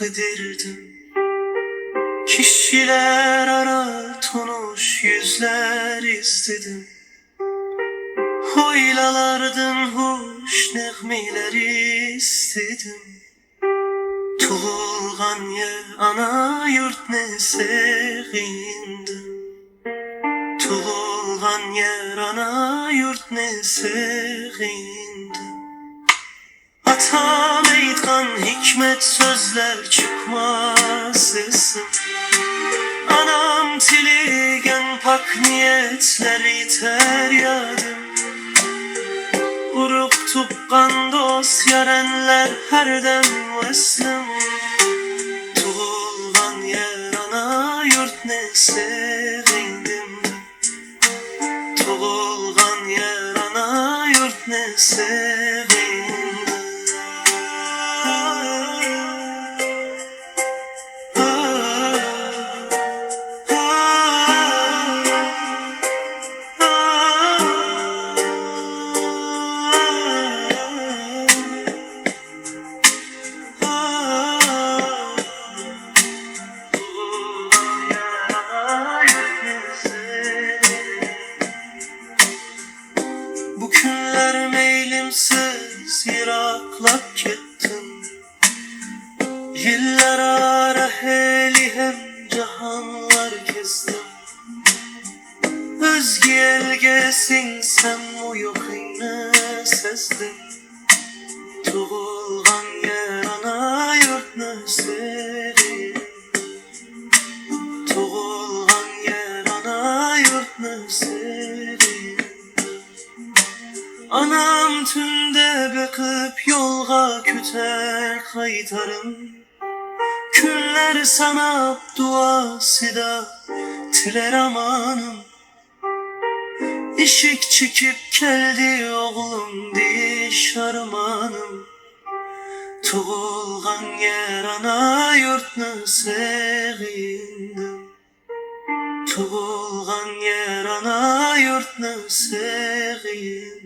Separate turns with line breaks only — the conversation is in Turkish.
edirdim. Kişiler ara tonuş yüzler izledim. Hoylalardan hoş nəğmeleri istedim. Tuğulgan yer ana yurt ne sevindim. Tuğulgan yer ana yurt ne sevindim. Atam eytkan hikmet sözler çıkmaz sesim. Anam tiligen pak niyetler iter yadım. Urup tuqqan dost yarenler her dem veslim. Tuğulgan yer ana yurt ne sevindim. Tuğulgan yer ana yurt ne sevindim. Bu günler meylimsiz yiraklap kettim. Yıllar ara heli hem cahanlar kezdim. Özge elge sinsem o yoxine sezdim. Tuğulgan yer ana yurtne sevdim. Tuğulgan yer ana yurtne sevdim. Anam tünde bakıp yolga küter kaytarım. Günler sanap duası da tiler amanım. İşik çıkıp geldi oğlum diş armanım. Tuğulgan yer ana yurtne sevindim. Tuğulgan yer ana yurtne sevindim.